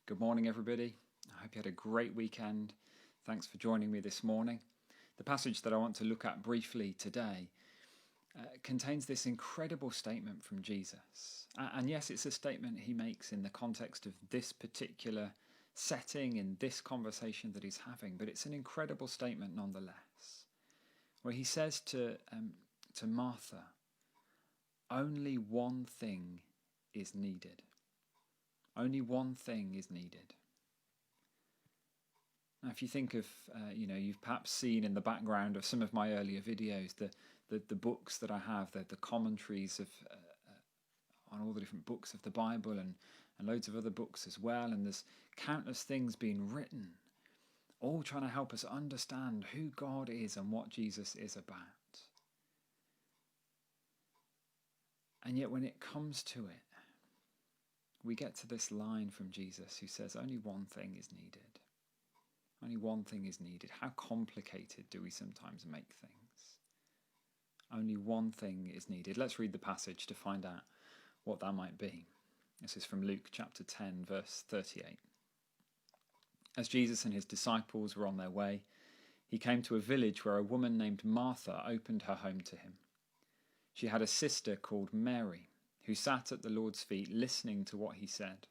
Good morning, everybody. I hope you had a great weekend. Thanks for joining me this morning. The passage that I want to look at briefly today contains this incredible statement from Jesus. And yes, it's a statement he makes in the context of this particular setting, in this conversation that he's having, but it's an incredible statement nonetheless, where he says to Martha, only one thing is needed. Only one thing is needed. Now, if you think of, you've perhaps seen in the background of some of my earlier videos, the books that I have, the commentaries of on all the different books of the Bible and loads of other books as well. And there's countless things being written, all trying to help us understand who God is and what Jesus is about. And yet when it comes to it, we get to this line from Jesus who says, only one thing is needed. Only one thing is needed. How complicated do we sometimes make things? Only one thing is needed. Let's read the passage to find out what that might be. This is from Luke chapter 10, verse 38. As Jesus and his disciples were on their way, he came to a village where a woman named Martha opened her home to him. She had a sister called Mary, who sat at the Lord's feet listening to what he said.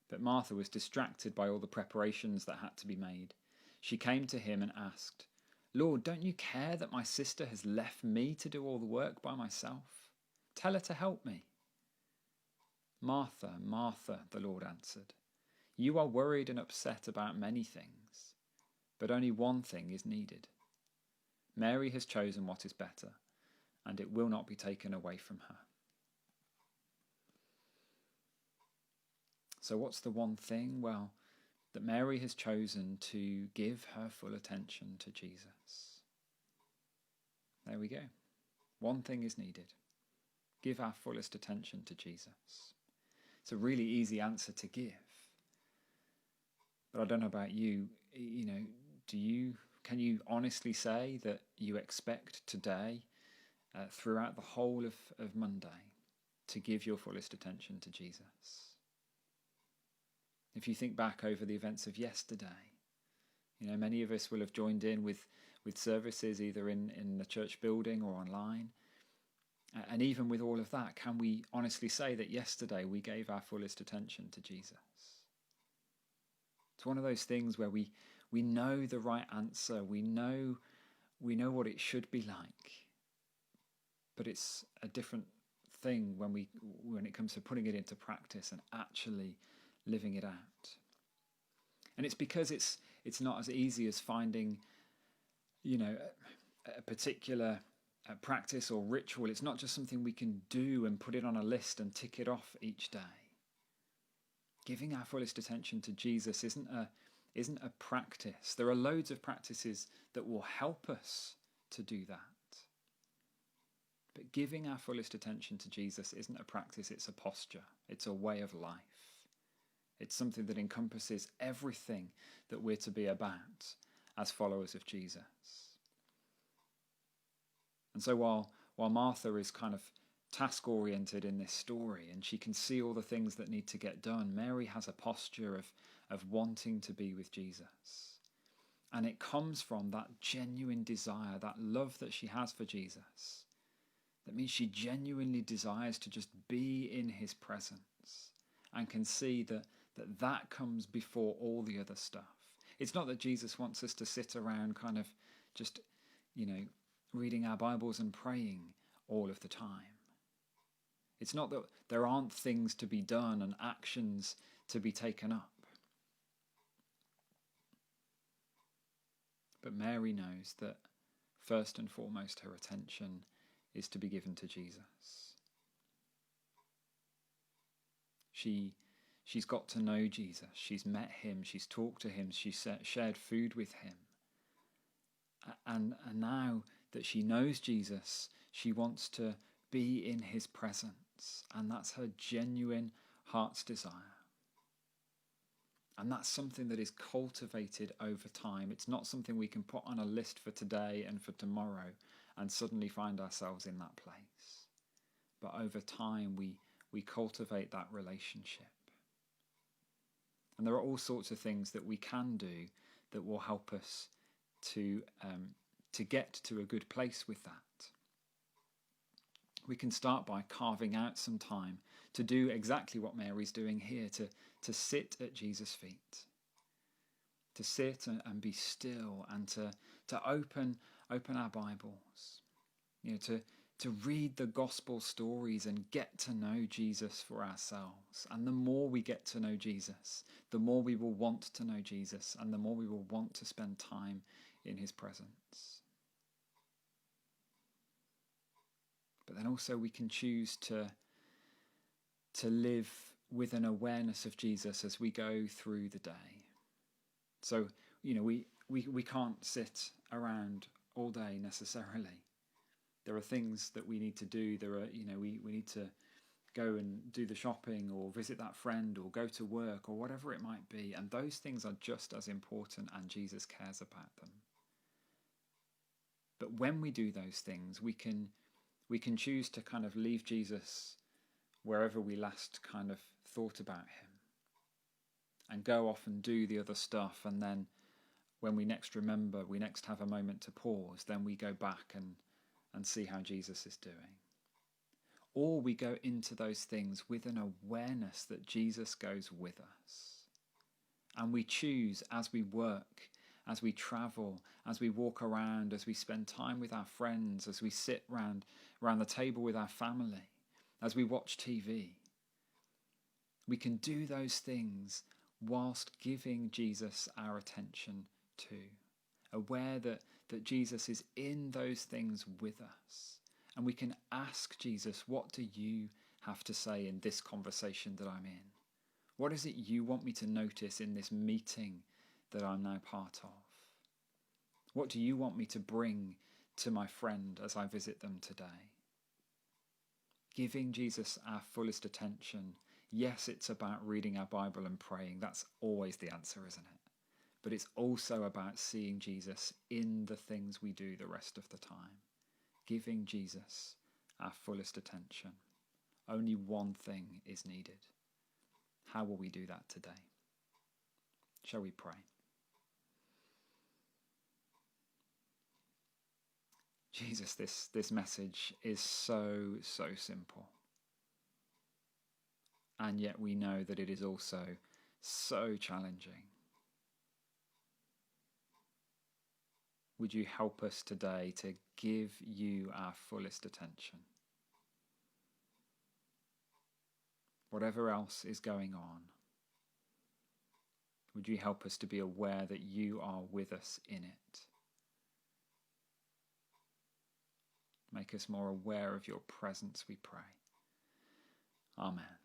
But Martha was distracted by all the preparations that had to be made. She came to him and asked, "Lord, don't you care that my sister has left me to do all the work by myself? Tell her to help me." "Martha, Martha," the Lord answered, "you are worried and upset about many things, but only one thing is needed. Mary has chosen what is better, and it will not be taken away from her." So what's the one thing? Well, that Mary has chosen to give her full attention to Jesus. There we go. One thing is needed. Give our fullest attention to Jesus. It's a really easy answer to give. But I don't know about you, can you honestly say that you expect today, throughout the whole of Monday, to give your fullest attention to Jesus? If you think back over the events of yesterday, many of us will have joined in with services either in the church building or online. And even with all of that, can we honestly say that yesterday we gave our fullest attention to Jesus? It's one of those things where we know the right answer, we know what it should be like, but it's a different thing when it comes to putting it into practice and actually living it out. And it's because it's not as easy as finding, a particular practice or ritual. It's not just something we can do and put it on a list and tick it off each day. Giving our fullest attention to Jesus isn't a practice. There are loads of practices that will help us to do that. But giving our fullest attention to Jesus isn't a practice, it's a posture. It's a way of life. It's something that encompasses everything that we're to be about as followers of Jesus. And so while Martha is kind of task-oriented in this story and she can see all the things that need to get done, Mary has a posture of wanting to be with Jesus. And it comes from that genuine desire, that love that she has for Jesus. That means she genuinely desires to just be in his presence and can see that comes before all the other stuff. It's not that Jesus wants us to sit around kind of just, reading our Bibles and praying all of the time. It's not that there aren't things to be done and actions to be taken up. But Mary knows that first and foremost her attention is to be given to Jesus. She's got to know Jesus. She's met him. She's talked to him. She's shared food with him. And now that she knows Jesus, she wants to be in his presence. And that's her genuine heart's desire. And that's something that is cultivated over time. It's not something we can put on a list for today and for tomorrow and suddenly find ourselves in that place. But over time, we cultivate that relationship. And there are all sorts of things that we can do that will help us to get to a good place with that. We can start by carving out some time to do exactly what Mary's doing here, to sit at Jesus' feet, to sit and be still, and to open our Bibles, to read the gospel stories and get to know Jesus for ourselves. And the more we get to know Jesus, the more we will want to know Jesus, and the more we will want to spend time in his presence. But then also we can choose to live with an awareness of Jesus as we go through the day. So, we can't sit around all day necessarily. There are things that we need to do. There are, we need to go and do the shopping or visit that friend or go to work or whatever it might be. And those things are just as important, and Jesus cares about them. But when we do those things, we can choose to kind of leave Jesus wherever we last kind of thought about him and go off and do the other stuff. And then when we next remember, we next have a moment to pause, then we go back and see how Jesus is doing. Or we go into those things with an awareness that Jesus goes with us. And we choose, as we work, as we travel, as we walk around, as we spend time with our friends, as we sit around the table with our family, as we watch TV, we can do those things whilst giving Jesus our attention too, aware that Jesus is in those things with us. And we can ask Jesus, what do you have to say in this conversation that I'm in? What is it you want me to notice in this meeting that I'm now part of? What do you want me to bring to my friend as I visit them today? Giving Jesus our fullest attention. Yes, it's about reading our Bible and praying. That's always the answer, isn't it? But it's also about seeing Jesus in the things we do the rest of the time. Giving Jesus our fullest attention. Only one thing is needed. How will we do that today? Shall we pray? Jesus, this message is so simple. And yet we know that it is also so challenging. Would you help us today to give you our fullest attention? Whatever else is going on, would you help us to be aware that you are with us in it? Make us more aware of your presence, we pray. Amen.